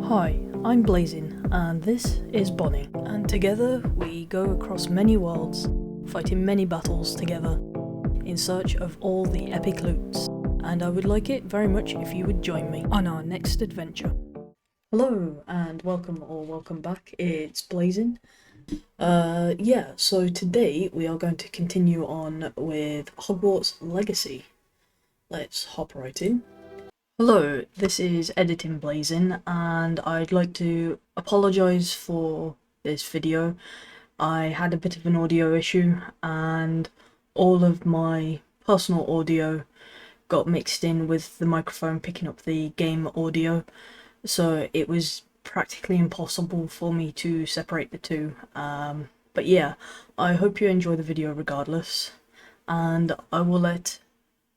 Hi, I'm Blazing, and this is Bonnie, and together we go across many worlds, fighting many battles together, in search of all the epic loots, and I would like it very much if you would join me on our next adventure. Hello, and welcome back, it's Blazing. So today we are going to continue on with Hogwarts Legacy. Let's hop right in. Hello, this is Editing Blazing, and I'd like to apologise for this video. I had a bit of an audio issue, and all of my personal audio got mixed in with the microphone picking up the game audio, so it was practically impossible for me to separate the two. But yeah, I hope you enjoy the video regardless, and I will let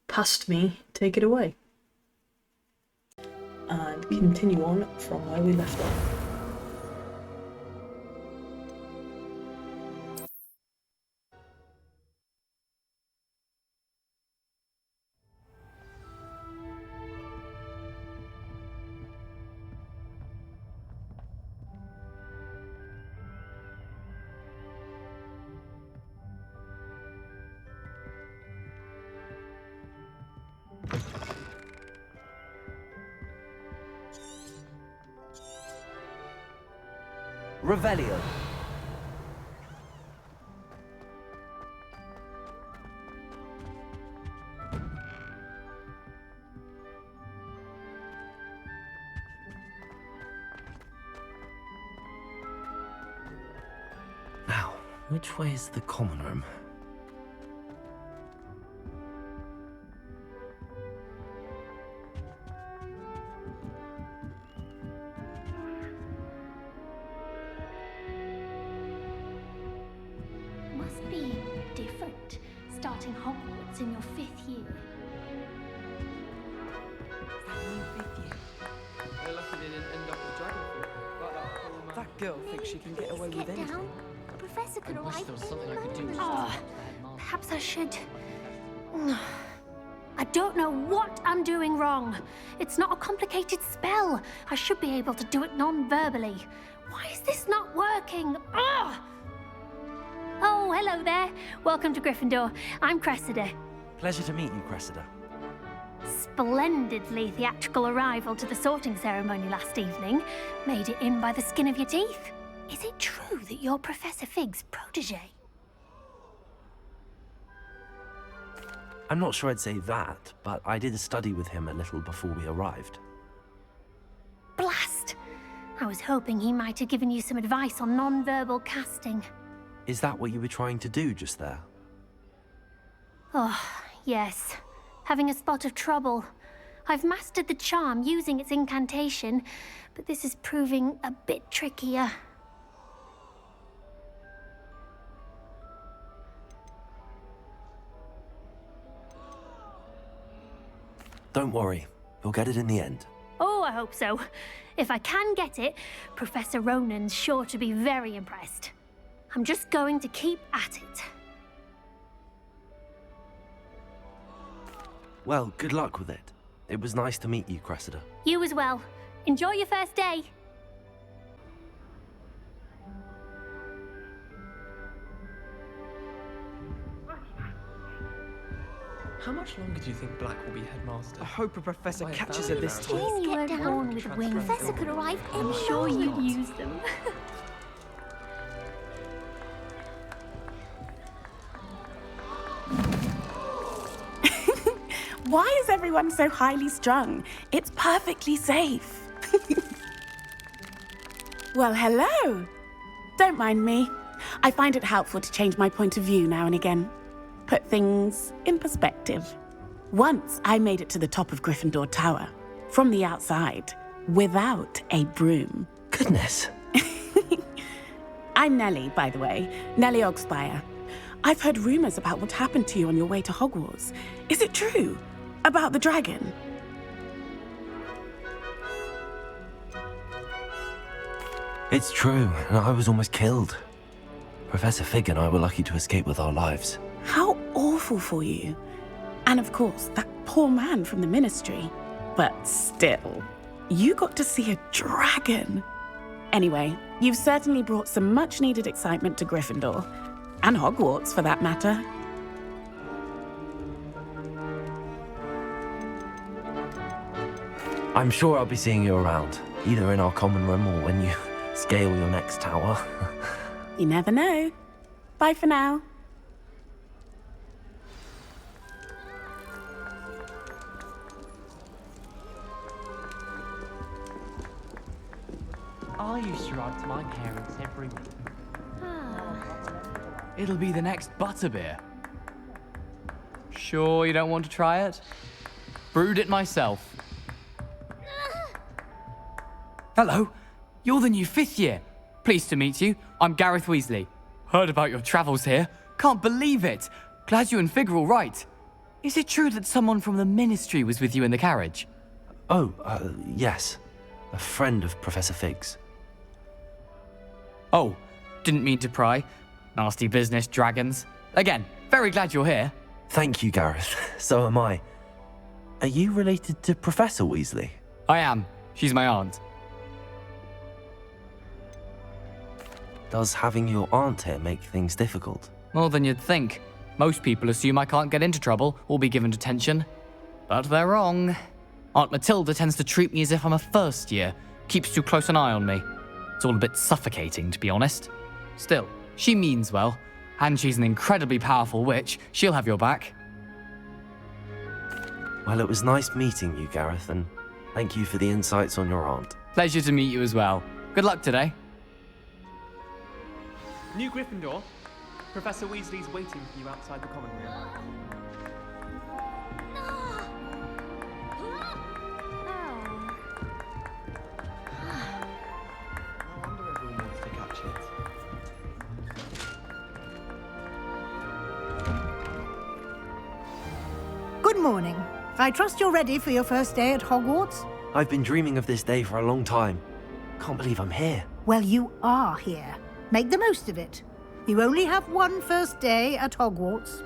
Past Me take it away and continue on from where we left off. Revelio. Now, which way is the common room? Be different, starting Hogwarts in your 5th year. Is that new 5th year? They're lucky they didn't end up with dragon fruit. Like that poor man. That girl thinks she can get away with Get anything. down. A professor could I wish arrive there was any something I could do moment. to stop that bad Perhaps I should. I don't know what I'm doing wrong. It's not a complicated spell. I should be able to do it non-verbally. Why is this not working? Ugh! Oh, hello there. Welcome to Gryffindor. I'm Cressida. Pleasure to meet you, Cressida. Splendidly theatrical arrival to the sorting ceremony last evening. Made it in by the skin of your teeth. Is it true that you're Professor Fig's protege? I'm not sure I'd say that, but I did study with him a little before we arrived. Blast! I was hoping he might have given you some advice on non-verbal casting. Is that what you were trying to do just there? Oh, yes. Having a spot of trouble. I've mastered the charm using its incantation, but this is proving a bit trickier. Don't worry, we'll get it in the end. Oh, I hope so. If I can get it, Professor Ronan's sure to be very impressed. I'm just going to keep at it. Well, good luck with it. It was nice to meet you, Cressida. You as well. Enjoy your first day. How much longer do you think Black will be headmaster? I hope a professor Why, catches family her this matters. time. Please you weren't down. born with wings. Professor could arrive any I'm sure you'd moment. use them. Why is everyone so highly strung? It's perfectly safe. Well, hello. Don't mind me. I find it helpful to change my point of view now and again. Put things in perspective. Once I made it to the top of Gryffindor Tower, from the outside, without a broom. Goodness. I'm Nellie, by the way, Nellie Ogspire. I've heard rumors about what happened to you on your way to Hogwarts. Is it true? About the dragon? It's true, and I was almost killed. Professor Fig and I were lucky to escape with our lives. How awful for you. And of course, that poor man from the Ministry. But still, You got to see a dragon. Anyway, you've certainly brought some much-needed excitement to Gryffindor. And Hogwarts, for that matter. I'm sure I'll be seeing you around, either in our common room or when you scale your next tower. You never know. Bye for now. I used to write to my parents every week. Ah. It'll be the next butterbeer. Sure you don't want to try it? Brewed it myself. Hello, you're the new 5th year. Pleased to meet you. I'm Gareth Weasley. Heard about your travels here. Can't believe it. Glad you and Fig are all right. Is it true that someone from the Ministry was with you in the carriage? Oh, yes. A friend of Professor Fig's. Oh, didn't mean to pry. Nasty business, dragons. Again, very glad you're here. Thank you, Gareth. So am I. Are you related to Professor Weasley? I am. She's my aunt. Does having your aunt here make things difficult? More than you'd think. Most people assume I can't get into trouble or be given detention. But they're wrong. Aunt Matilda tends to treat me as if I'm a first year, keeps too close an eye on me. It's all a bit suffocating, to be honest. Still, she means well, and she's an incredibly powerful witch. She'll have your back. Well, it was nice meeting you, Gareth, and thank you for the insights on your aunt. Pleasure to meet you as well. Good luck today. New Gryffindor. Professor Weasley's waiting for you outside the common room. I wonder if everyone wants to catch it. Good morning. I trust you're ready for your first day at Hogwarts? I've been dreaming of this day for a long time. Can't believe I'm here. Well, you are here. Make the most of it. You only have one first day at Hogwarts.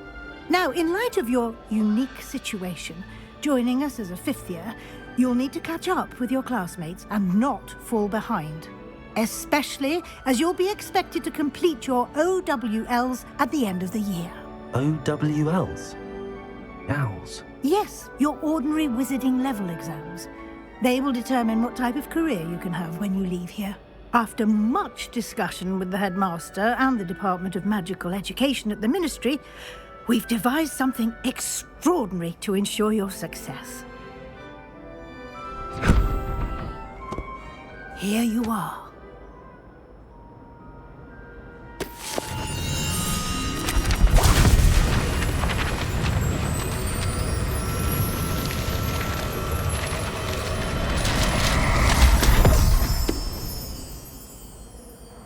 Now, in light of your unique situation, joining us as a 5th year, you'll need to catch up with your classmates and not fall behind. Especially as you'll be expected to complete your OWLs at the end of the year. OWLs? Owls? Yes, your ordinary wizarding level exams. They will determine what type of career you can have when you leave here. After much discussion with the headmaster and the Department of Magical Education at the Ministry, we've devised something extraordinary to ensure your success. Here you are.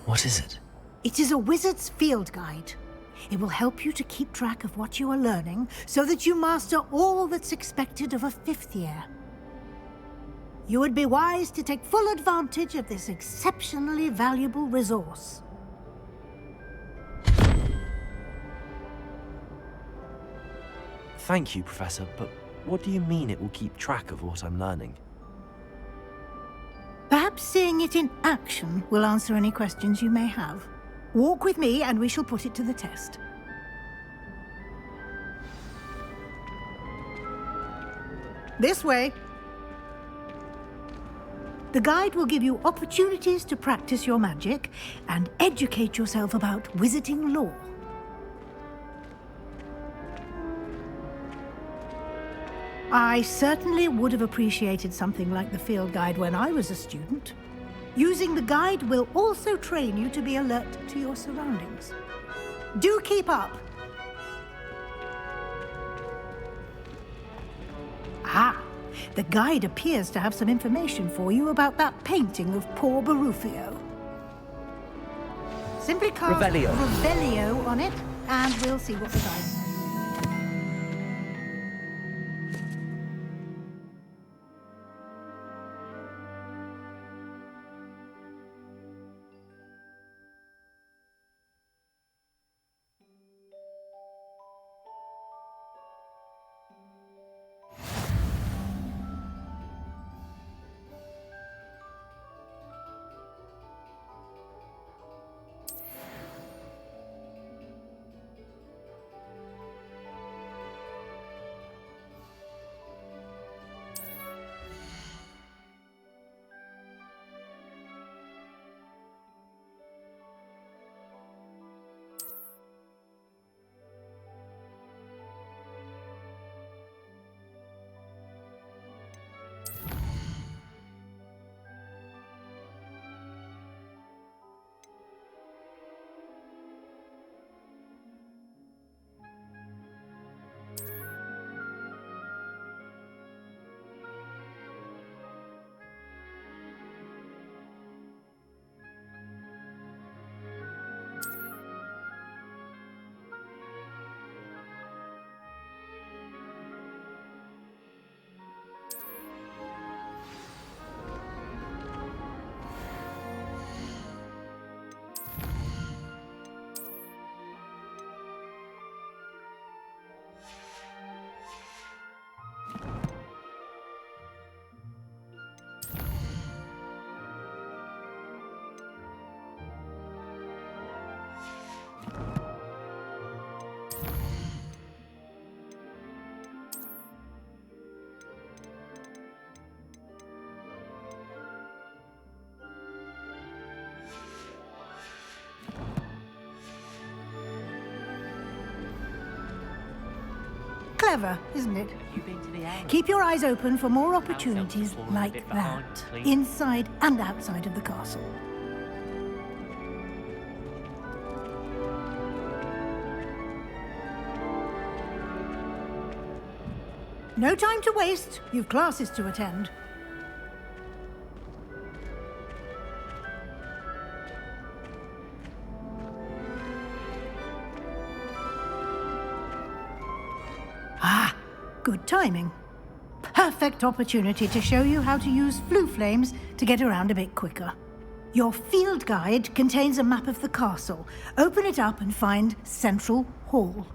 What is it? It is a wizard's field guide. It will help you to keep track of what you are learning so that you master all that's expected of a 5th year. You would be wise to take full advantage of this exceptionally valuable resource. Thank you, Professor, but what do you mean it will keep track of what I'm learning? Perhaps seeing it in action will answer any questions you may have. Walk with me and we shall put it to the test. This way. The guide will give you opportunities to practice your magic and educate yourself about wizarding lore. I certainly would have appreciated something like the field guide when I was a student. Using the guide will also train you to be alert to your surroundings. Do keep up! Ah, the guide appears to have some information for you about that painting of poor Barufio. Simply cast Revelio on it, and we'll see what the guide says. Clever, isn't it? Keep your eyes open for more opportunities like that, inside and outside of the castle. No time to waste. You've classes to attend. Ah, good timing. Perfect opportunity to show you how to use flue flames to get around a bit quicker. Your field guide contains a map of the castle. Open it up and find Central Hall.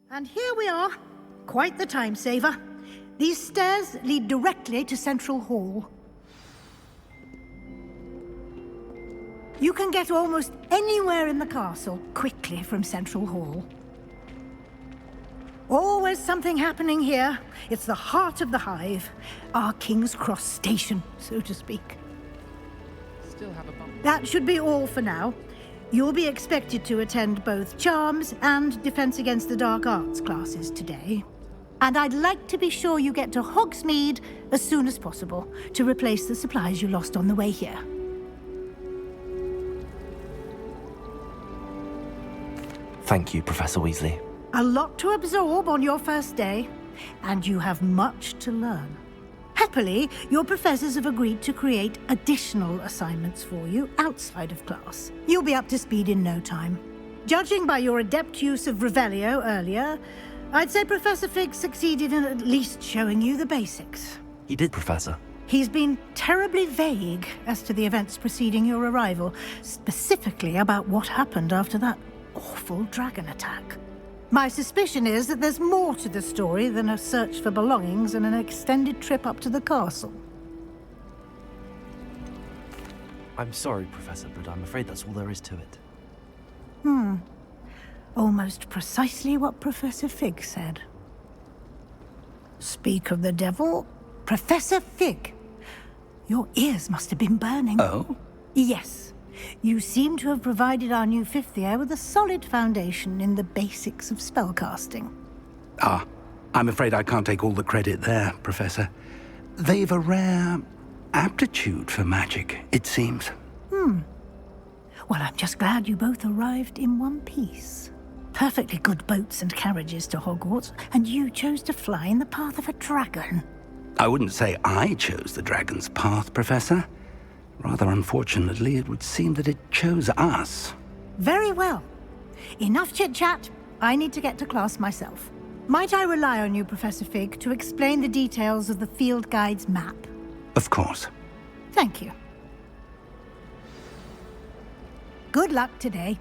And here we are. Quite the time saver. These stairs lead directly to Central Hall. You can get almost anywhere in the castle quickly from Central Hall. Always something happening here. It's the heart of the hive. Our King's Cross station, so to speak. That should be all for now. You'll be expected to attend both Charms and Defense Against the Dark Arts classes today. And I'd like to be sure you get to Hogsmeade as soon as possible to replace the supplies you lost on the way here. Thank you, Professor Weasley. A lot to absorb on your first day, and you have much to learn. Happily, your professors have agreed to create additional assignments for you outside of class. You'll be up to speed in no time. Judging by your adept use of Revelio earlier, I'd say Professor Fig succeeded in at least showing you the basics. He did, Professor. He's been terribly vague as to the events preceding your arrival, specifically about what happened after that awful dragon attack. My suspicion is that there's more to the story than a search for belongings and an extended trip up to the castle. I'm sorry, Professor, but I'm afraid that's all there is to it. Almost precisely what Professor Fig said. Speak of the devil, Professor Fig. Your ears must have been burning. Oh? Yes. You seem to have provided our new fifth year with a solid foundation in the basics of spellcasting. Ah, I'm afraid I can't take all the credit there, Professor. They've a rare aptitude for magic, it seems. Well, I'm just glad you both arrived in one piece. Perfectly good boats and carriages to Hogwarts, and you chose to fly in the path of a dragon. I wouldn't say I chose the dragon's path, Professor. Rather unfortunately, it would seem that it chose us. Very well. Enough chit-chat. I need to get to class myself. Might I rely on you, Professor Fig, to explain the details of the field guide's map? Of course. Thank you. Good luck today.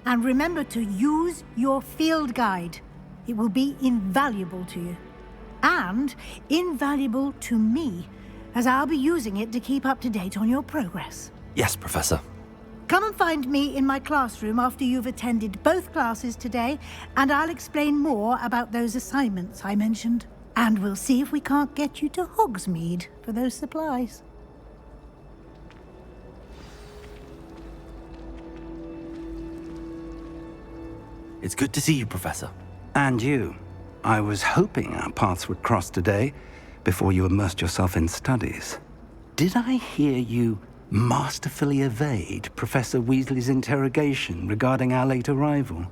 And remember to use your field guide. It will be invaluable to you. And invaluable to me, as I'll be using it to keep up to date on your progress. Yes, Professor. Come and find me in my classroom after you've attended both classes today, and I'll explain more about those assignments I mentioned. And we'll see if we can't get you to Hogsmeade for those supplies. It's good to see you, Professor. And you. I was hoping our paths would cross today, before you immersed yourself in studies. Did I hear you masterfully evade Professor Weasley's interrogation regarding our late arrival?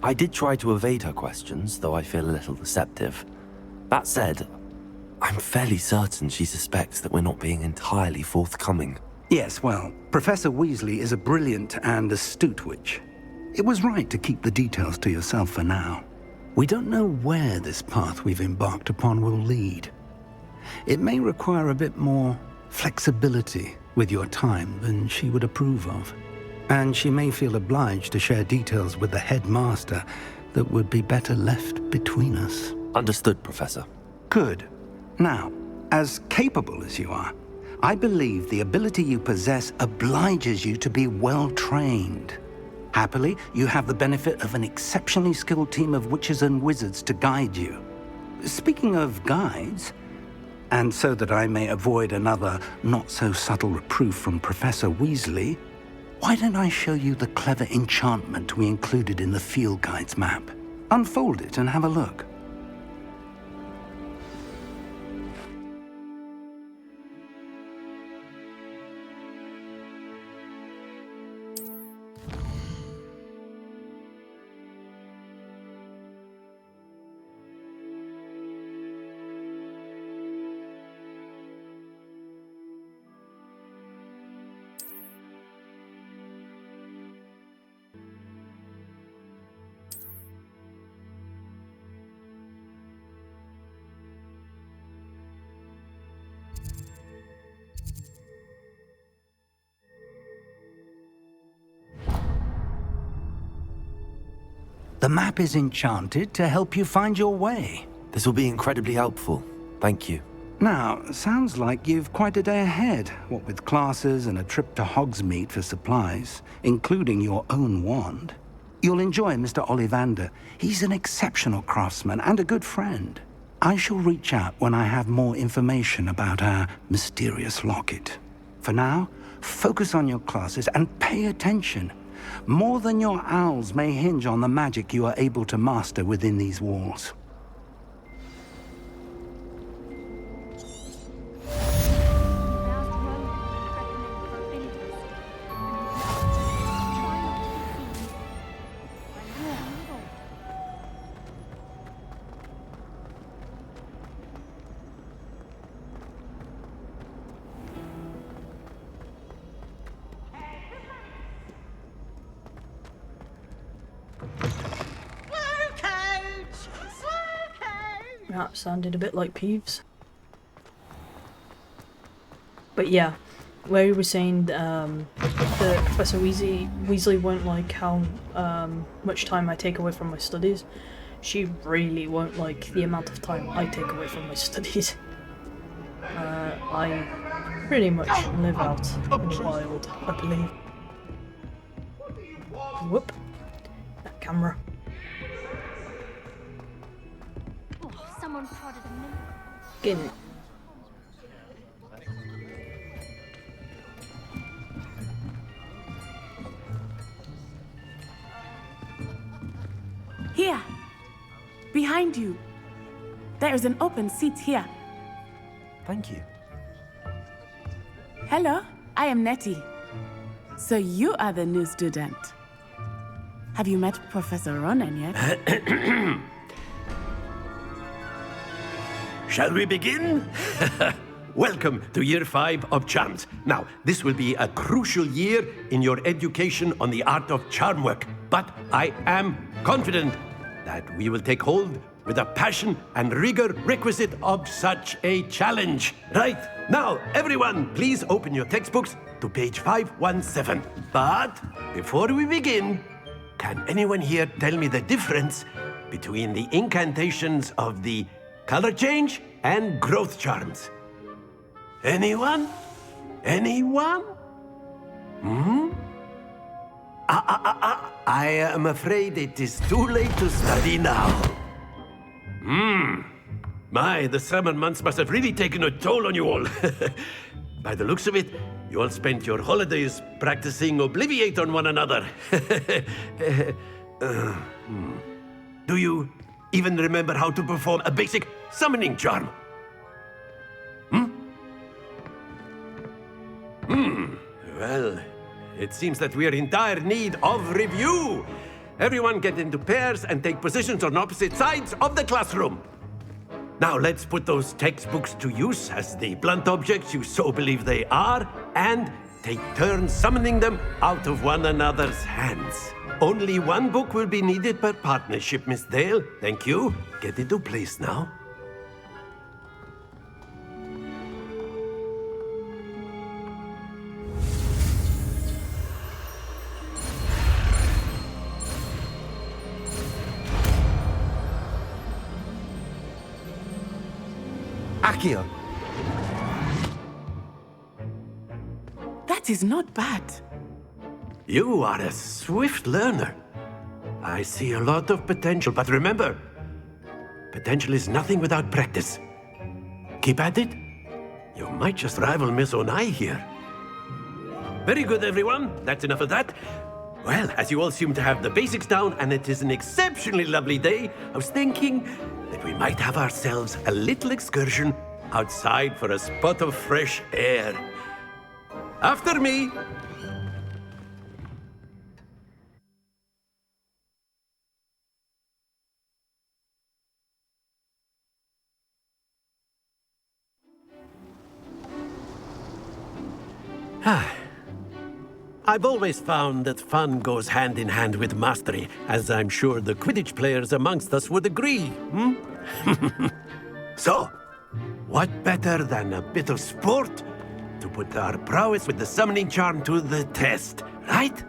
I did try to evade her questions, though I feel a little deceptive. That said, I'm fairly certain she suspects that we're not being entirely forthcoming. Yes, well, Professor Weasley is a brilliant and astute witch. It was right to keep the details to yourself for now. We don't know where this path we've embarked upon will lead. It may require a bit more flexibility with your time than she would approve of. And she may feel obliged to share details with the headmaster that would be better left between us. Understood, Professor. Good. Now, as capable as you are, I believe the ability you possess obliges you to be well-trained. Happily, you have the benefit of an exceptionally skilled team of witches and wizards to guide you. Speaking of guides, and so that I may avoid another not-so-subtle reproof from Professor Weasley, why don't I show you the clever enchantment we included in the field guide's map? Unfold it and have a look. The map is enchanted to help you find your way. This will be incredibly helpful. Thank you. Now, sounds like you've quite a day ahead, what with classes and a trip to Hogsmeade for supplies, including your own wand. You'll enjoy Mr. Ollivander. He's an exceptional craftsman and a good friend. I shall reach out when I have more information about our mysterious locket. For now, focus on your classes and pay attention. More than your owls may hinge on the magic you are able to master within these walls. That sounded a bit like Peeves. But yeah, where you were saying that Professor Weasley won't like how much time I take away from my studies, she really won't like the amount of time I take away from my studies. I pretty much live out in the wild, I believe. Whoop. That camera. Someone prodded a minute. Get in. Here, behind you. There is an open seat here. Thank you. Hello, I am Nettie. So you are the new student. Have you met Professor Ronan yet? Shall we begin? Welcome to Year 5 of Charms. Now, this will be a crucial year in your education on the art of charm work, but I am confident that we will take hold with the passion and rigor requisite of such a challenge. Right, now, everyone, please open your textbooks to page 517. But before we begin, can anyone here tell me the difference between the incantations of the color change and growth charms? Anyone? Anyone? I am afraid it is too late to study now. My, the summer months must have really taken a toll on you all. By the looks of it, you all spent your holidays practicing Obliviate on one another. Do you even remember how to perform a basic summoning charm? Well, it seems that we are in dire need of review. Everyone get into pairs and take positions on opposite sides of the classroom. Now let's put those textbooks to use as the blunt objects you so believe they are, and take turns summoning them out of one another's hands. Only one book will be needed per partnership, Miss Dale. Thank you. Get into place now. Accio! That is not bad. You are a swift learner. I see a lot of potential, but remember, potential is nothing without practice. Keep at it. You might just rival Miss Onai here. Very good, everyone. That's enough of that. Well, as you all seem to have the basics down, and it is an exceptionally lovely day, I was thinking that we might have ourselves a little excursion outside for a spot of fresh air. After me. I've always found that fun goes hand in hand with mastery, as I'm sure the Quidditch players amongst us would agree, So, what better than a bit of sport to put our prowess with the summoning charm to the test, right?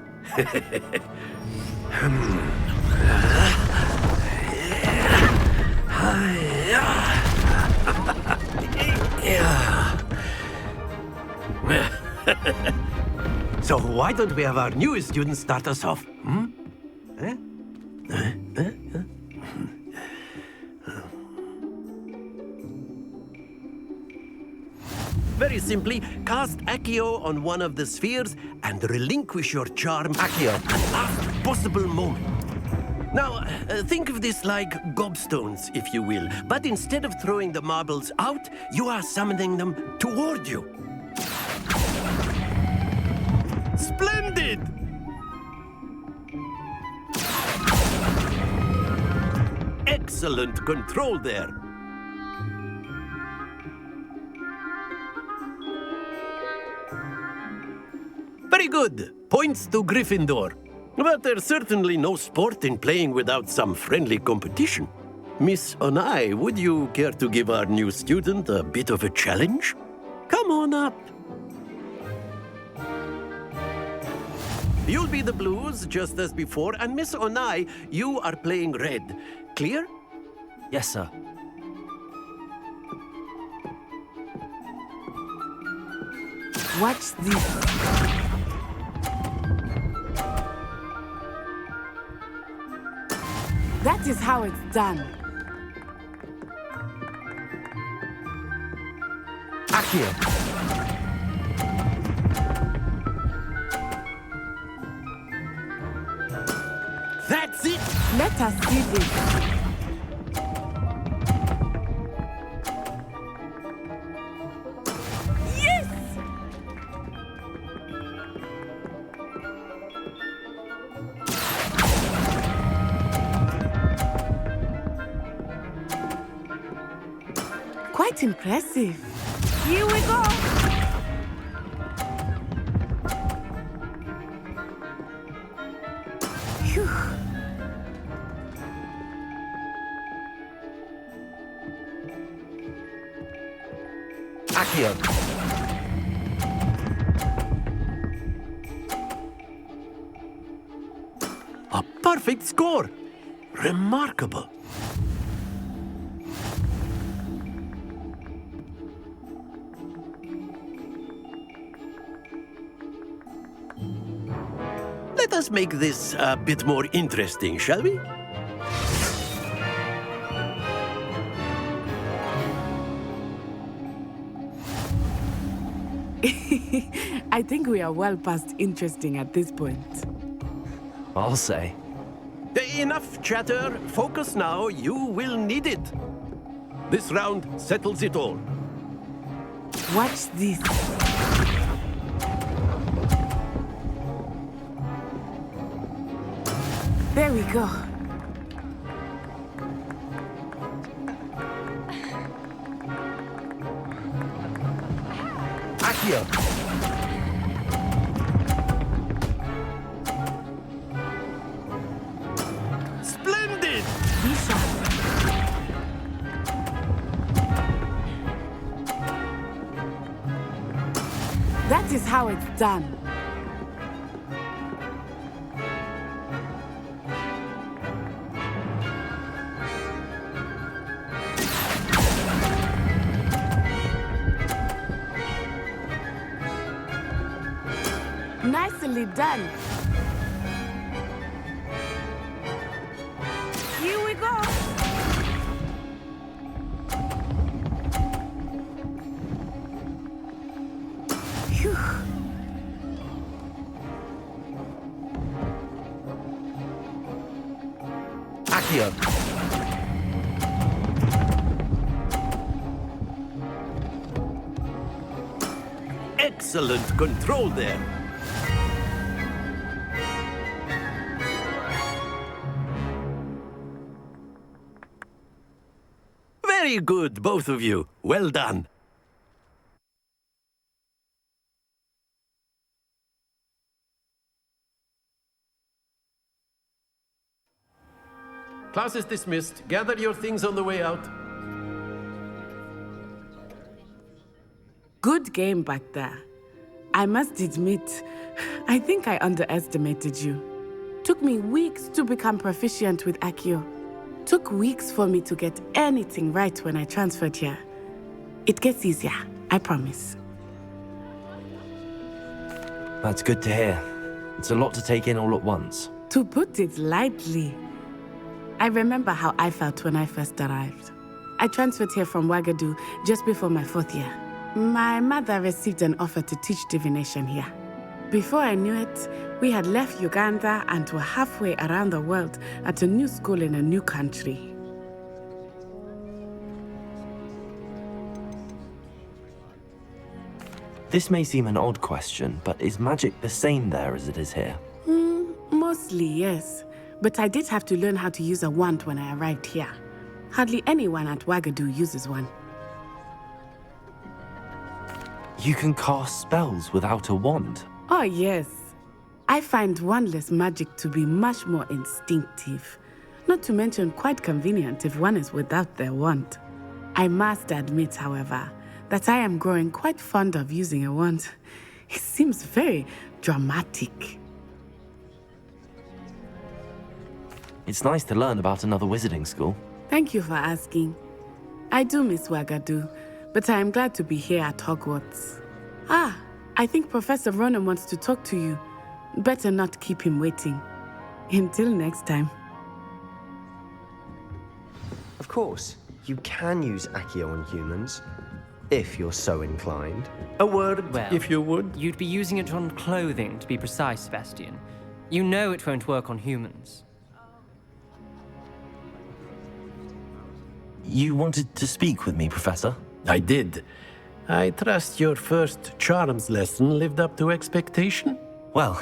So why don't we have our newest student start us off? Very simply, cast Accio on one of the spheres and relinquish your charm Accio at the last possible moment. Now, think of this like gobstones, if you will. But instead of throwing the marbles out, you are summoning them toward you. Splendid! Excellent control there. Very good. Points to Gryffindor. But there's certainly no sport in playing without some friendly competition. Miss Onai, would you care to give our new student a bit of a challenge? Come on up. You'll be the blues, just as before, and Miss Onai, you are playing red. Clear? Yes, sir. Watch this. That is how it's done. Accio! That's it! Let us see this. Quite impressive. Here we go. Phew. Accio! A perfect score! Remarkable! Let us make this a bit more interesting, shall we? I think we are well past interesting at this point. I'll say. Enough chatter. Focus now. You will need it. This round settles it all. Watch this. There we go. Accio! is how it's done. Nicely done. Here we go. Phew. Accio. Excellent control there. Very good, both of you. Well done. Class is dismissed. Gather your things on the way out. Good game back there. I must admit, I think I underestimated you. Took me weeks to become proficient with Accio. Took weeks for me to get anything right when I transferred here. It gets easier, I promise. That's good to hear. It's a lot to take in all at once. To put it lightly, I remember how I felt when I first arrived. I transferred here from Ouagadougou just before my 4th year. My mother received an offer to teach divination here. Before I knew it, we had left Uganda and were halfway around the world at a new school in a new country. This may seem an odd question, but is magic the same there as it is here? Mostly, yes. But I did have to learn how to use a wand when I arrived here. Hardly anyone at Ouagadougou uses one. You can cast spells without a wand? Oh, yes. I find wandless magic to be much more instinctive. Not to mention quite convenient if one is without their wand. I must admit, however, that I am growing quite fond of using a wand. It seems very dramatic. It's nice to learn about another wizarding school. Thank you for asking. I do miss Ouagadougou, but I am glad to be here at Hogwarts. Ah, I think Professor Ronan wants to talk to you. Better not keep him waiting. Until next time. Of course, you can use Accio on humans, if you're so inclined. A word, Well, if you would. You'd be using it on clothing, to be precise, Sebastian. You know it won't work on humans. You wanted to speak with me, Professor? I did. I trust your first charms lesson lived up to expectation? Well,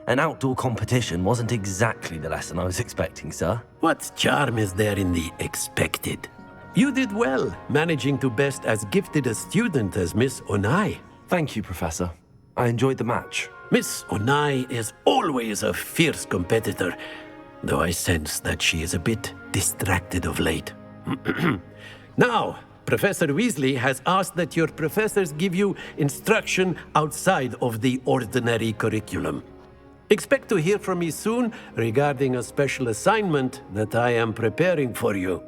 an outdoor competition wasn't exactly the lesson I was expecting, sir. What charm is there in the expected? You did well, managing to best as gifted a student as Miss Onai. Thank you, Professor. I enjoyed the match. Miss Onai is always a fierce competitor, though I sense that she is a bit distracted of late. Now, Professor Weasley has asked that your professors give you instruction outside of the ordinary curriculum. Expect to hear from me soon regarding a special assignment that I am preparing for you.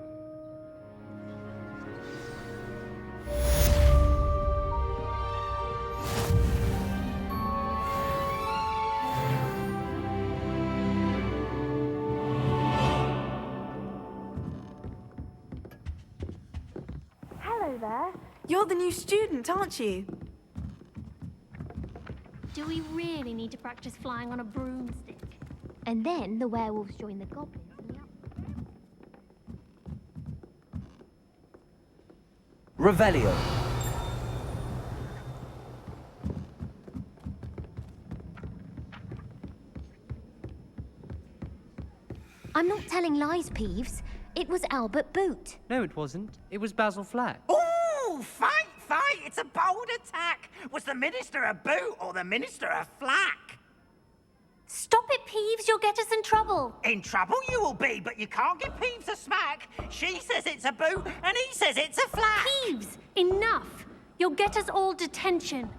Hello there. You're the new student, aren't you? Do we really need to practice flying on a broomstick? And then the werewolves join the goblins in the Revelio. I'm not telling lies, Peeves. It was Albert Boot. No, it wasn't. It was Basil Flack. Ooh, fight! It's a bold attack! Was the Minister a boot or the Minister a flack? Stop it, Peeves. You'll get us in trouble. In trouble you will be, but you can't give Peeves a smack. She says it's a boot and he says it's a flack. Peeves, enough. You'll get us all detention.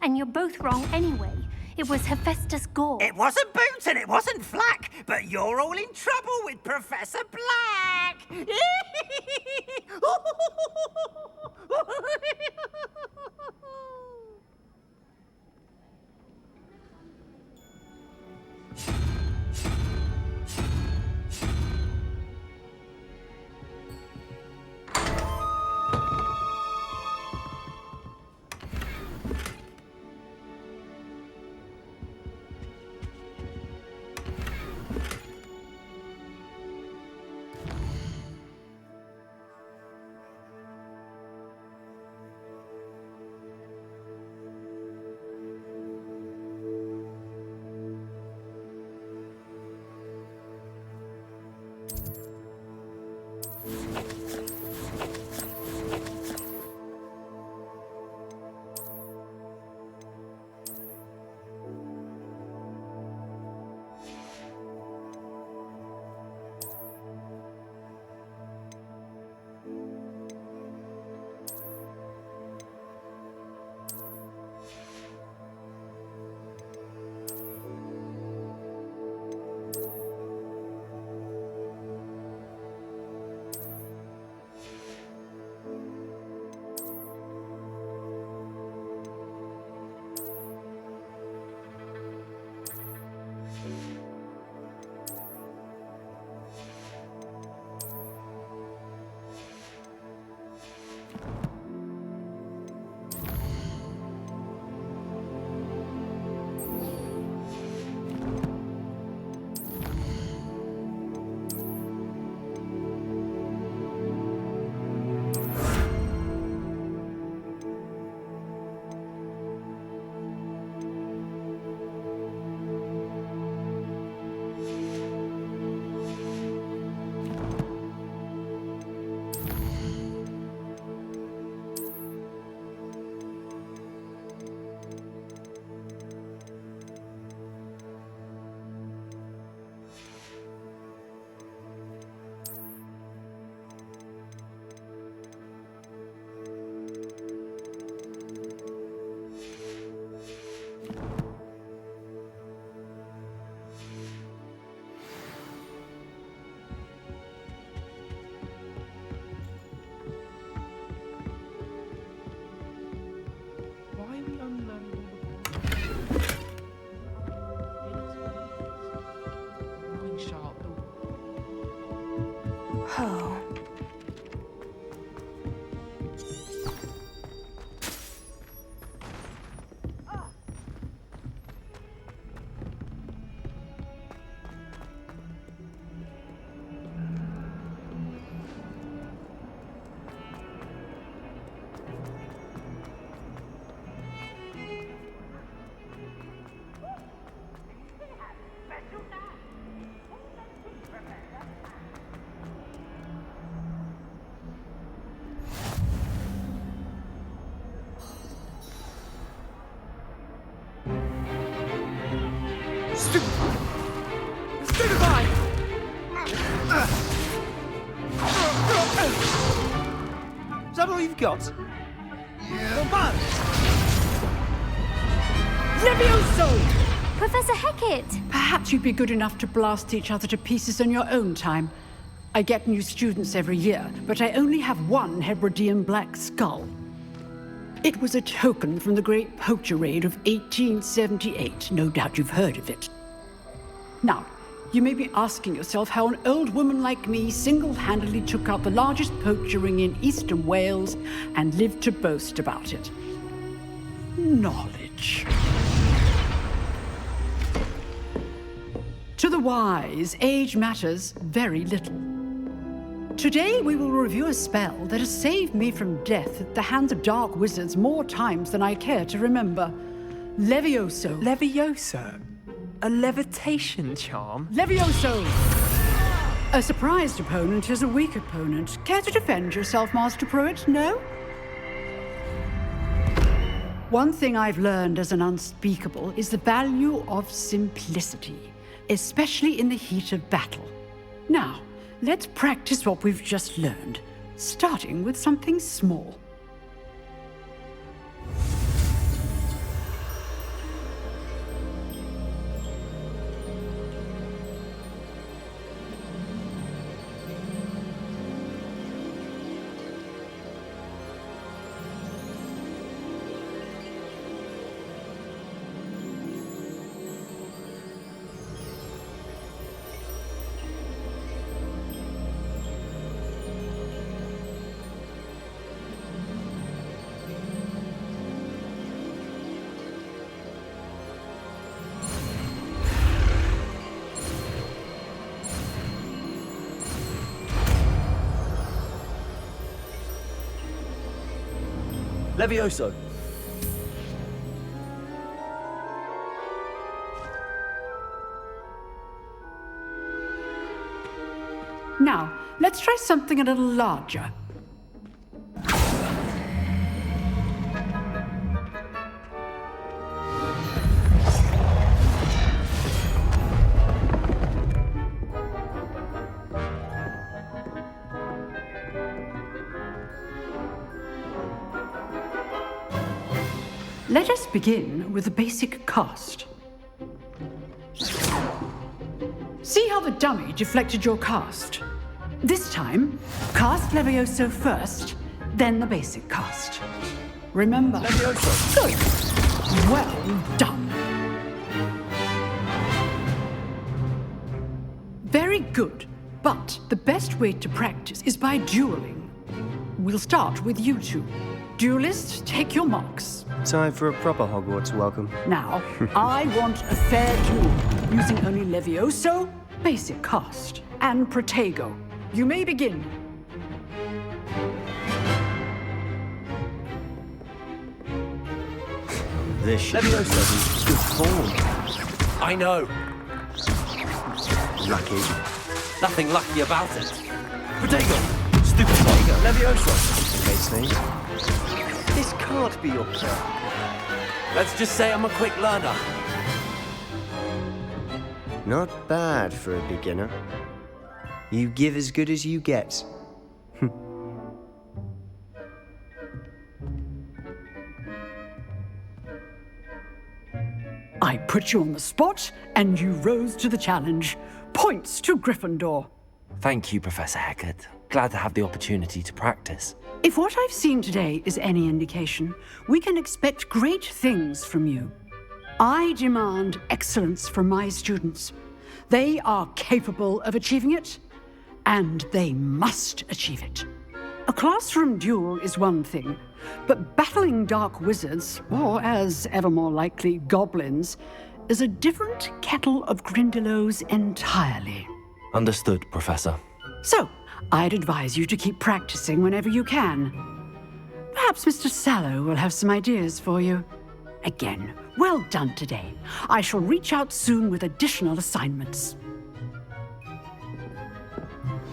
And you're both wrong anyway. It was Hephaestus Gore. It wasn't Boots and it wasn't Flack, but you're all in trouble with Professor Black. Oh. Is that all you've got? Yeah. Levioso! Professor Hecat! Perhaps you'd be good enough to blast each other to pieces on your own time. I get new students every year, but I only have one Hebridean black skull. It was a token from the Great Poacher Raid of 1878. No doubt you've heard of it. Now, you may be asking yourself how an old woman like me single-handedly took out the largest poacher ring in eastern Wales and lived to boast about it. Knowledge. To the wise, age matters very little. Today we will review a spell that has saved me from death at the hands of dark wizards more times than I care to remember. Levioso. Levioso? A levitation charm? Levioso! A surprised opponent is a weak opponent. Care to defend yourself, Master Pruitt? No? One thing I've learned as an unspeakable is the value of simplicity, especially in the heat of battle. Now, let's practice what we've just learned, starting with something small. Levioso! Now, let's try something a little larger. Let us begin with the basic cast. See how the dummy deflected your cast? This time, cast Levioso first, then the basic cast. Remember. Levioso! Good. Well done. Very good. But the best way to practice is by dueling. We'll start with you two. Duelists, take your marks. Time for a proper Hogwarts welcome. Now, I want a fair duel, using only Levioso, basic cast, and Protego. You may begin. This should be good form. I know. Lucky. Nothing lucky about it. Protego! Stupid Protego! Levioso! Okay, Snape. This can't be your plan. Let's just say I'm a quick learner. Not bad for a beginner. You give as good as you get. I put you on the spot, and you rose to the challenge. Points to Gryffindor. Thank you, Professor Hecat. Glad to have the opportunity to practice. If what I've seen today is any indication, we can expect great things from you. I demand excellence from my students. They are capable of achieving it, and they must achieve it. A classroom duel is one thing, but battling dark wizards, or as ever more likely, goblins, is a different kettle of Grindylows entirely. Understood, Professor. So, I'd advise you to keep practicing whenever you can. Perhaps Mr. Sallow will have some ideas for you. Again, well done today. I shall reach out soon with additional assignments.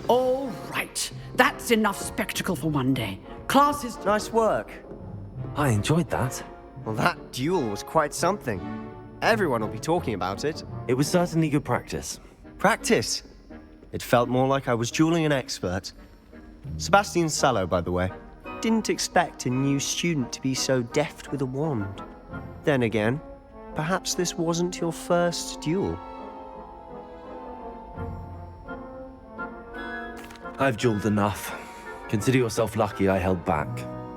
All right. That's enough spectacle for one day. Class is... Nice work. I enjoyed that. Well, that duel was quite something. Everyone will be talking about it. It was certainly good practice. Practice? It felt more like I was dueling an expert. Sebastian Sallow, by the way. Didn't expect a new student to be so deft with a wand. Then again, perhaps this wasn't your first duel. I've dueled enough. Consider yourself lucky I held back.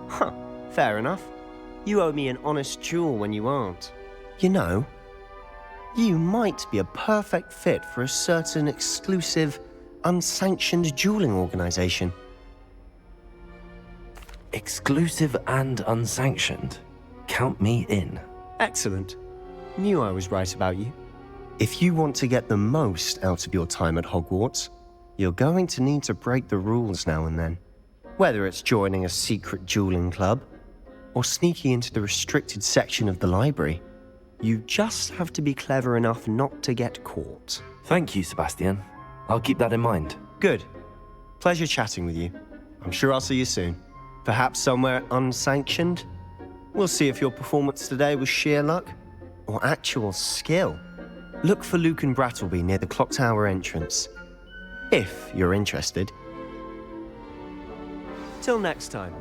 Huh, fair enough. You owe me an honest duel when you aren't. You know, you might be a perfect fit for a certain exclusive, unsanctioned dueling organization. Exclusive and unsanctioned? Count me in. Excellent. Knew I was right about you. If you want to get the most out of your time at Hogwarts, you're going to need to break the rules now and then. Whether it's joining a secret dueling club, or sneaking into the restricted section of the library, you just have to be clever enough not to get caught. Thank you, Sebastian. I'll keep that in mind. Good. Pleasure chatting with you. I'm sure I'll see you soon. Perhaps somewhere unsanctioned? We'll see if your performance today was sheer luck or actual skill. Look for Luke and Brattleby near the clock tower entrance, if you're interested. Till next time.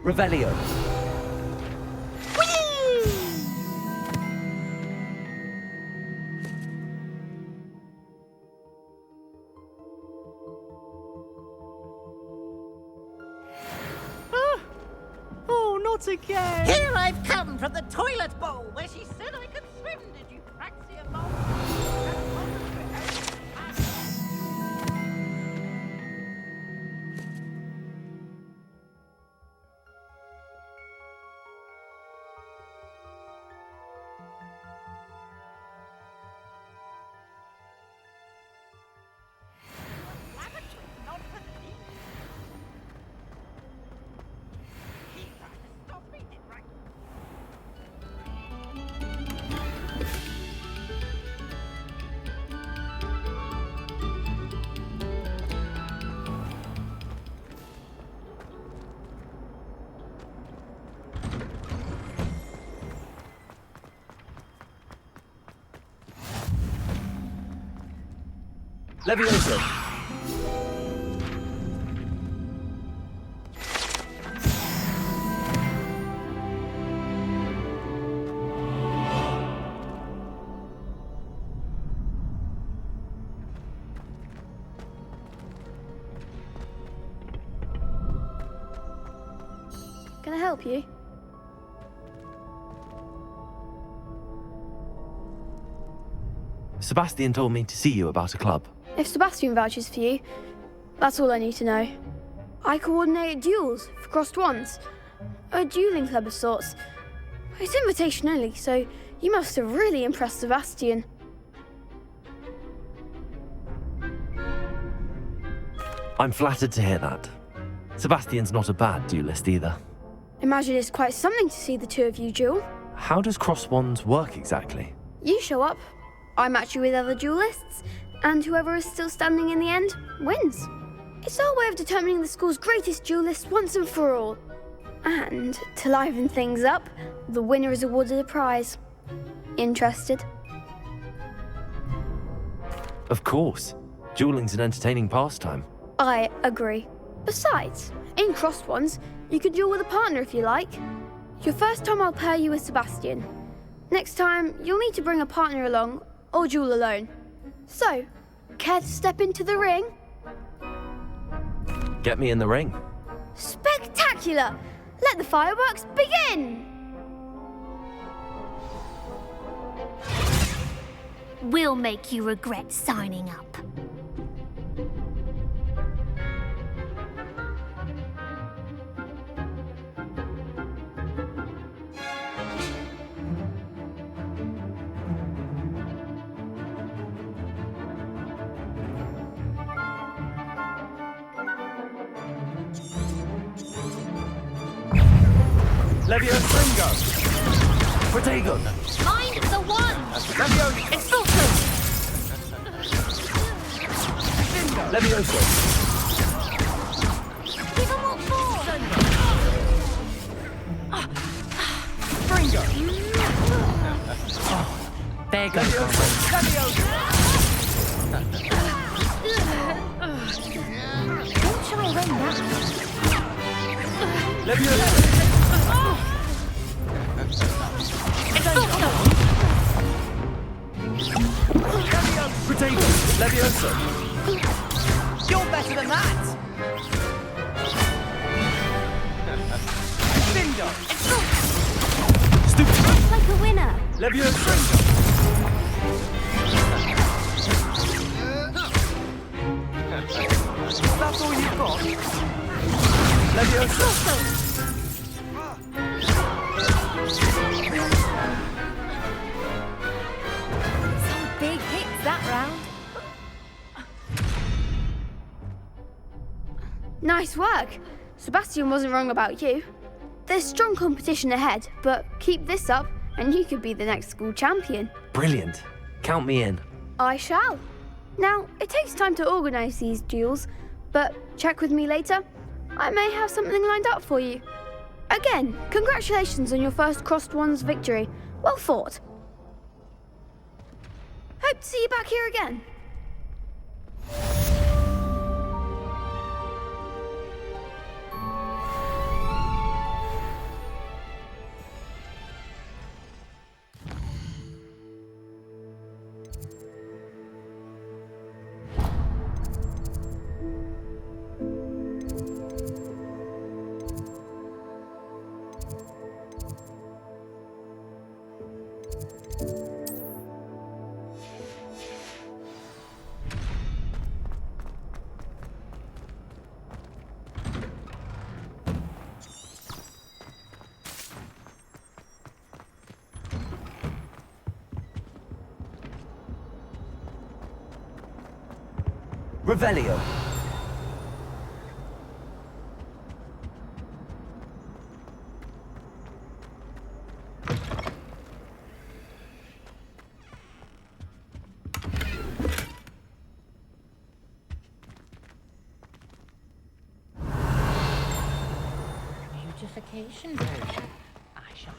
Revelio. Oh, not again! Here I've come from the toilet bowl where she said I could swim. Did you praxia Levioso. Can I help you? Sebastian told me to see you about a club. If Sebastian vouches for you, that's all I need to know. I coordinate duels for crossed ones. A dueling club of sorts. It's invitation only, so you must have really impressed Sebastian. I'm flattered to hear that. Sebastian's not a bad duelist either. Imagine it's quite something to see the two of you duel. How does cross wands work exactly? You show up, I match you with other duelists, and whoever is still standing in the end wins. It's our way of determining the school's greatest duelist once and for all. And to liven things up, the winner is awarded a prize. Interested? Of course. Dueling's an entertaining pastime. I agree. Besides, in crossed ones, you can duel with a partner if you like. Your first time I'll pair you with Sebastian. Next time, you'll need to bring a partner along, or duel alone. So, care to step into the ring? Get me in the ring. Spectacular! Let the fireworks begin! We'll make you regret signing up. Levio Stringo! Protego! Mind the one! Levio! Expulso! Levioso! Give him what for! Stringo! There goes. Levioso! Don't try and win that. Levioso! Protego! Levioso! You're better than that! Bingo! Stupid! Act like a winner! Levioso! That's all you've got? Levioso! Some big hits that round. Nice work. Sebastian wasn't wrong about you. There's strong competition ahead, but keep this up and you could be the next school champion. Brilliant. Count me in. I shall. Now, it takes time to organise these duels, but check with me later. I may have something lined up for you. Again, congratulations on your first crossed ones victory. Well fought. Hope to see you back here again. Revelio. Beautification potion. I shall.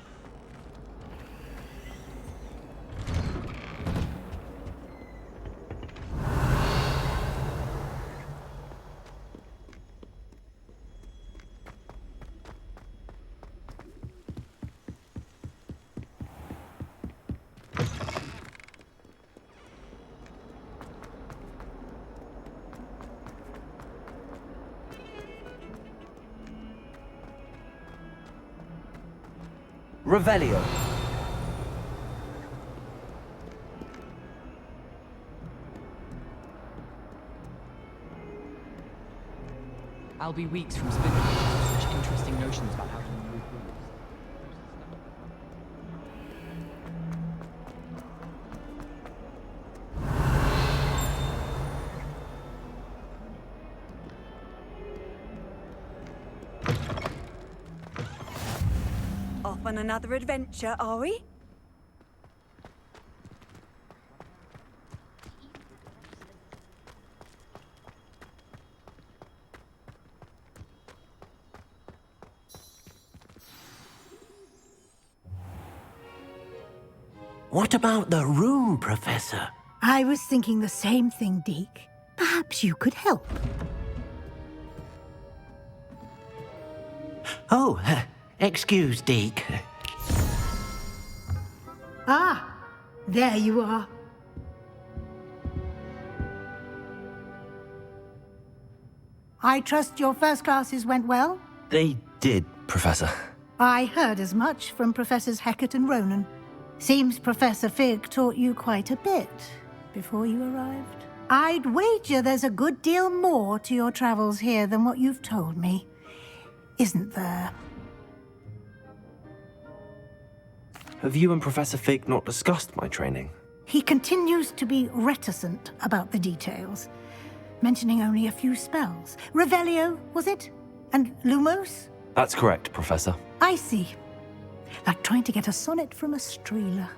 Revelio. I'll be weeks from spinning such interesting notions about how to move rules. Off on another adventure, are we? What about the room, Professor? I was thinking the same thing, Deke. Perhaps you could help. Oh, excuse, Deke. Ah, there you are. I trust your first classes went well? They did, Professor. I heard as much from Professors Hecat and Ronan. Seems Professor Fig taught you quite a bit before you arrived. I'd wager there's a good deal more to your travels here than what you've told me. Isn't there? Have you and Professor Fig not discussed my training? He continues to be reticent about the details, mentioning only a few spells. Revelio, was it? And Lumos? That's correct, Professor. I see. Like trying to get a sonnet from a streeler.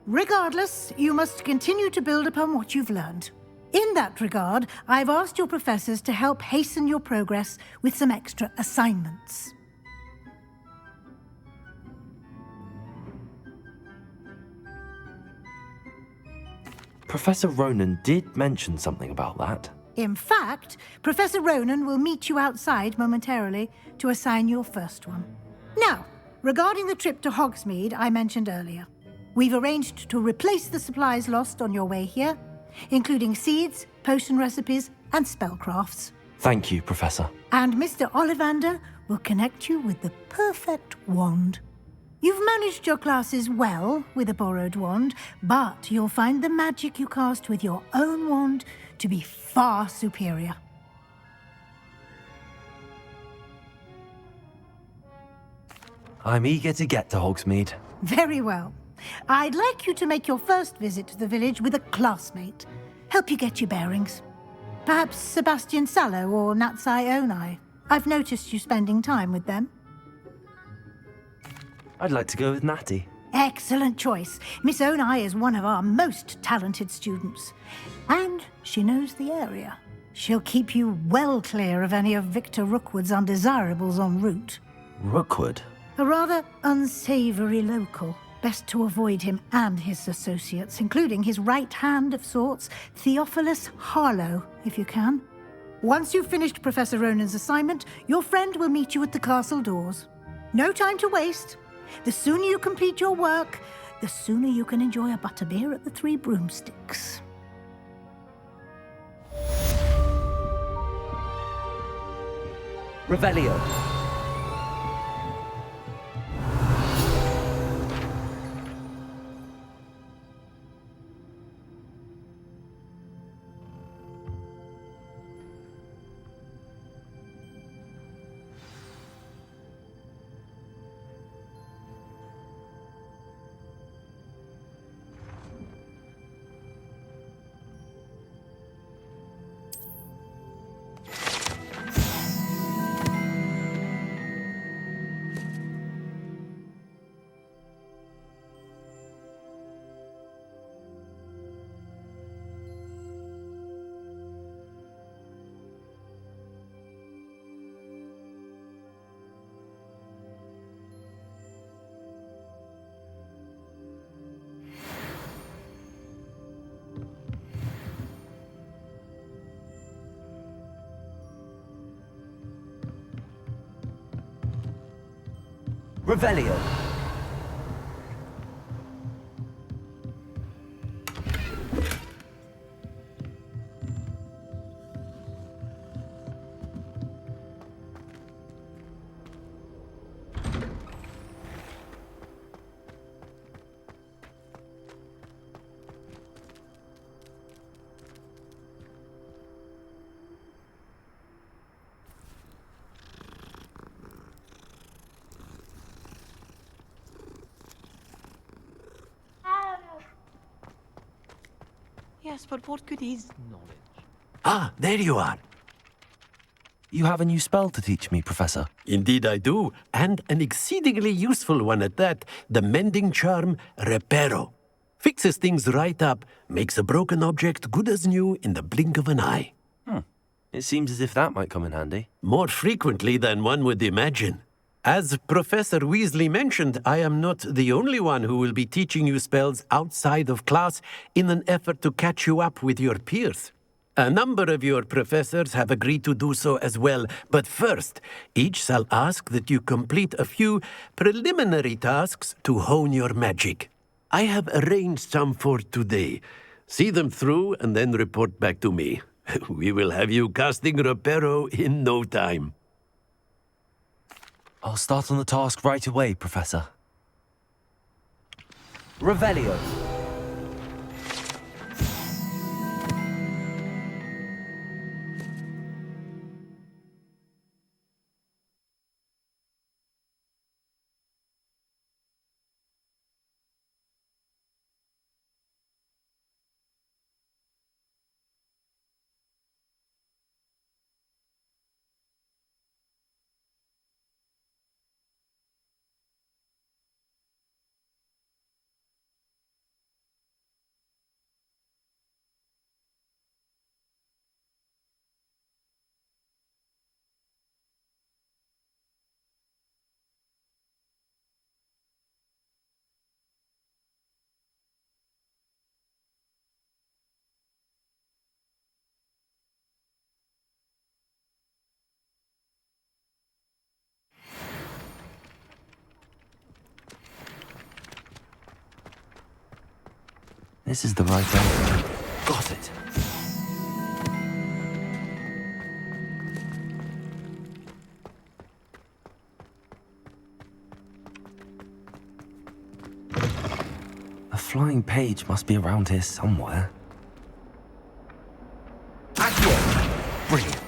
Regardless, you must continue to build upon what you've learned. In that regard, I've asked your professors to help hasten your progress with some extra assignments. Professor Ronan did mention something about that. In fact, Professor Ronan will meet you outside momentarily to assign your first one. Now, regarding the trip to Hogsmeade I mentioned earlier, we've arranged to replace the supplies lost on your way here, including seeds, potion recipes, and spellcrafts. Thank you, Professor. And Mr. Ollivander will connect you with the perfect wand. You've managed your classes well with a borrowed wand, but you'll find the magic you cast with your own wand to be far superior. I'm eager to get to Hogsmeade. Very well. I'd like you to make your first visit to the village with a classmate. Help you get your bearings. Perhaps Sebastian Sallow or Natsai Onai. I've noticed you spending time with them. I'd like to go with Natty. Excellent choice. Miss Onai is one of our most talented students. And she knows the area. She'll keep you well clear of any of Victor Rookwood's undesirables en route. Rookwood? A rather unsavory local. Best to avoid him and his associates, including his right hand of sorts, Theophilus Harlow, if you can. Once you've finished Professor Ronan's assignment, your friend will meet you at the castle doors. No time to waste. The sooner you complete your work, the sooner you can enjoy a butterbeer at the Three Broomsticks. Revelio. Revelio. Yes, but what good is knowledge? Ah, there you are. You have a new spell to teach me, Professor. Indeed I do, and an exceedingly useful one at that. The mending charm, Reparo. Fixes things right up, makes a broken object good as new in the blink of an eye. It seems as if that might come in handy. More frequently than one would imagine. As Professor Weasley mentioned, I am not the only one who will be teaching you spells outside of class in an effort to catch you up with your peers. A number of your professors have agreed to do so as well, but first, each shall ask that you complete a few preliminary tasks to hone your magic. I have arranged some for today. See them through and then report back to me. We will have you casting Reparo in no time. I'll start on the task right away, Professor. Revelio. This is the right answer. Got it. A flying page must be around here somewhere. Accio! Brilliant.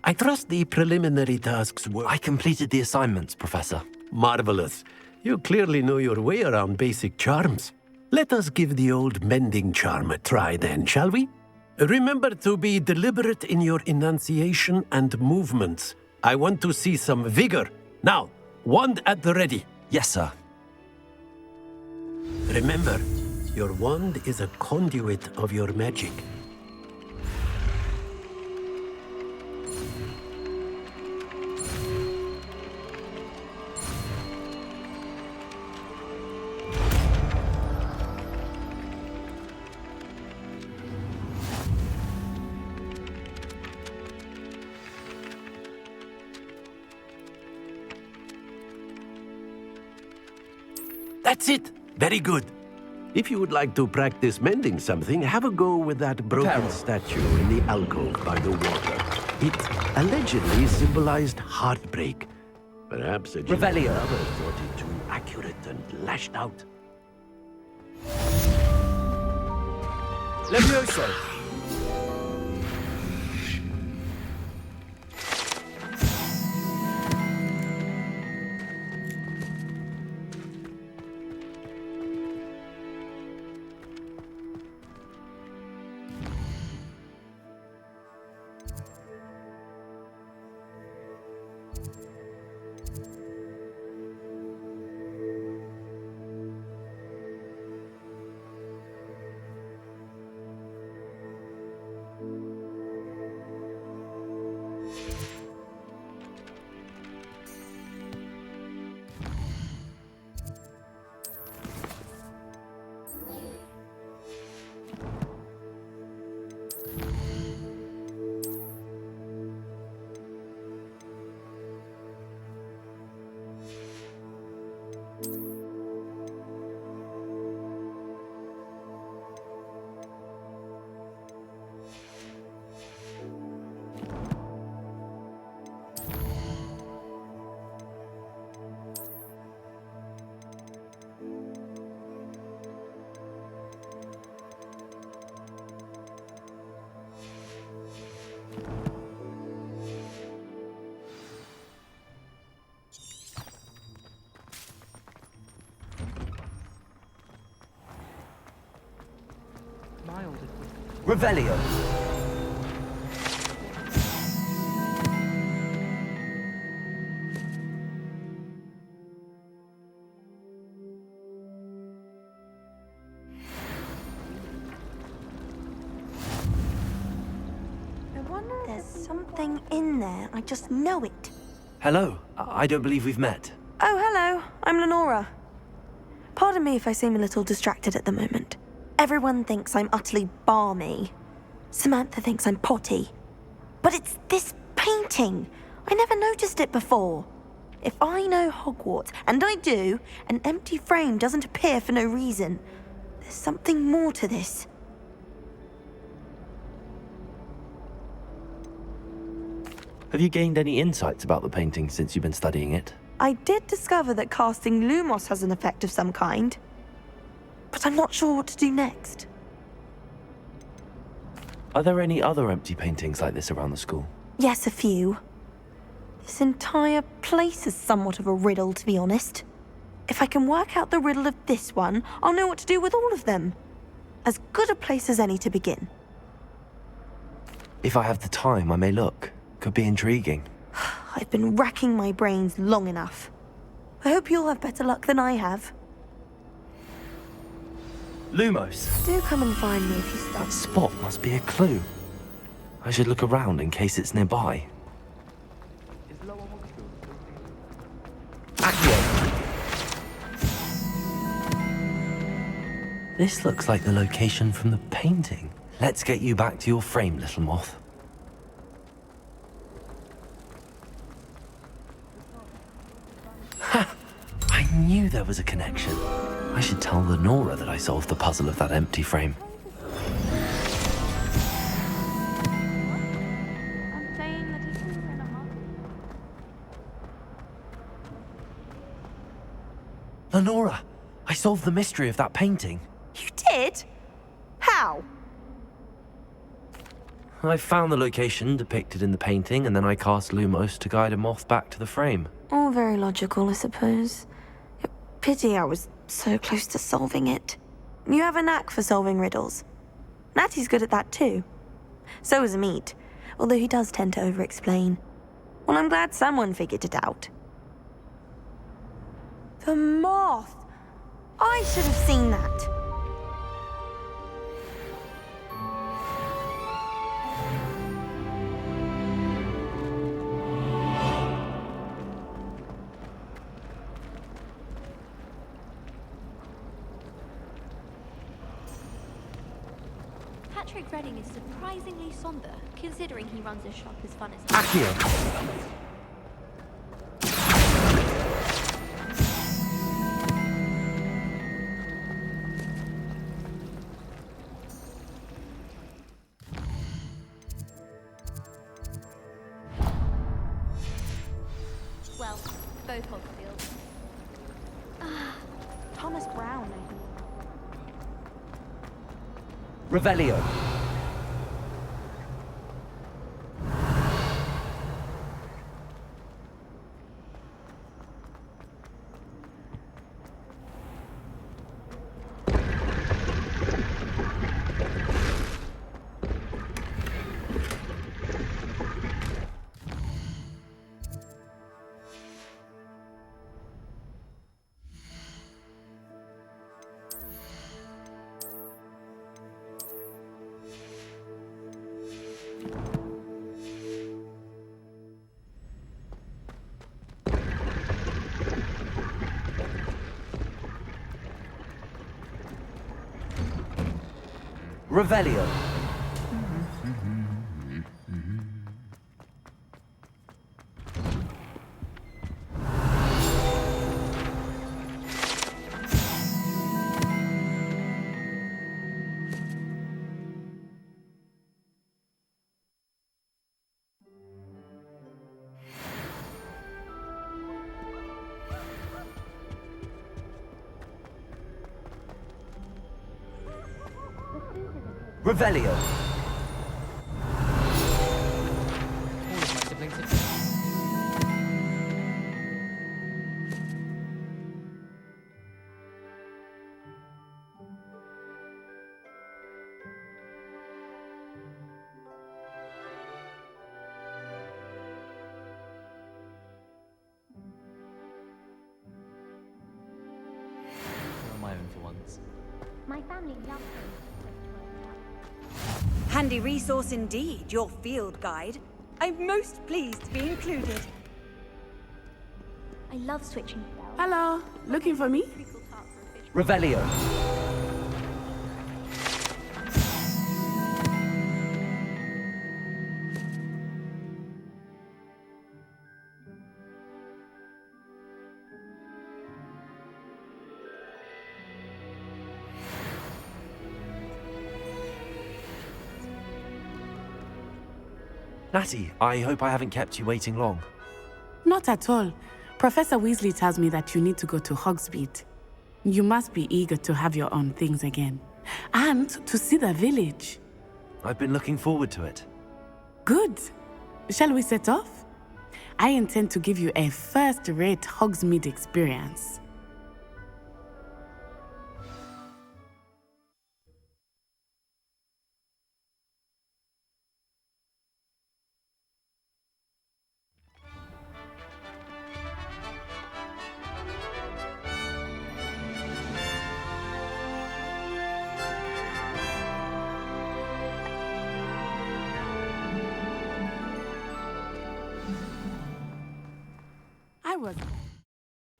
I trust the preliminary tasks were... I completed the assignments, Professor. Marvelous. You clearly know your way around basic charms. Let us give the old mending charm a try then, shall we? Remember to be deliberate in your enunciation and movements. I want to see some vigor. Now, wand at the ready. Yes, sir. Remember, your wand is a conduit of your magic. That's it! Very good. If you would like to practice mending something, have a go with that broken statue in the alcove by the water. It allegedly symbolized heartbreak. Perhaps a Revelio. lover thought it too accurate and lashed out. Levioso. Revelio. There's something in there. I just know it. Hello. I don't believe we've met. Oh, hello. I'm Lenora. Pardon me if I seem a little distracted at the moment. Everyone thinks I'm utterly balmy. Samantha thinks I'm potty. But it's this painting. I never noticed it before. If I know Hogwarts, and I do, an empty frame doesn't appear for no reason. There's something more to this. Have you gained any insights about the painting since you've been studying it? I did discover that casting Lumos has an effect of some kind. But I'm not sure what to do next. Are there any other empty paintings like this around the school? Yes, a few. This entire place is somewhat of a riddle, to be honest. If I can work out the riddle of this one, I'll know what to do with all of them. As good a place as any to begin. If I have the time, I may look. Could be intriguing. I've been racking my brains long enough. I hope you'll have better luck than I have. Lumos. Do come and find me if you stop. That spot must be a clue. I should look around in case it's nearby. Accio. This looks like the location from the painting. Let's get you back to your frame, little moth. Ha! I knew there was a connection. I should tell Lenora that I solved the puzzle of that empty frame. Lenora, I solved the mystery of that painting. You did? How? I found the location depicted in the painting, and then I cast Lumos to guide a moth back to the frame. All very logical, I suppose. Pity I was so close to solving it. You have a knack for solving riddles. Natty's good at that too. So is Amit, although he does tend to over-explain. Well, I'm glad someone figured it out. The moth! I should have seen that. Patrick Redding is surprisingly somber, considering he runs a shop as fun as Accio. Well, both Hogfields. Thomas Brown, I think. Revelio. Revelio. Revelio. All of my siblings are My family loves him. Handy resource indeed, your field guide. I'm most pleased to be included. I love switching spells. Hello, looking for me? Revelio. Natty, I hope I haven't kept you waiting long. Not at all. Professor Weasley tells me that you need to go to Hogsmeade. You must be eager to have your own things again. And to see the village. I've been looking forward to it. Good. Shall we set off? I intend to give you a first-rate Hogsmeade experience.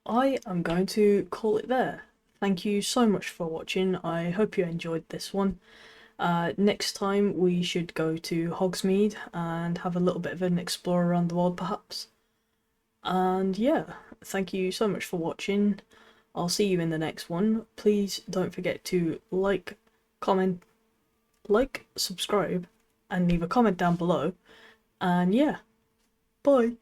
I am going to call it there. Thank you so much for watching. I hope you enjoyed this one. Next time we should go to Hogsmeade and have a little bit of an explore around the world perhaps. And yeah, thank you so much for watching. I'll see you in the next one. Please don't forget to like, comment, subscribe, and leave a comment down below. And yeah, bye.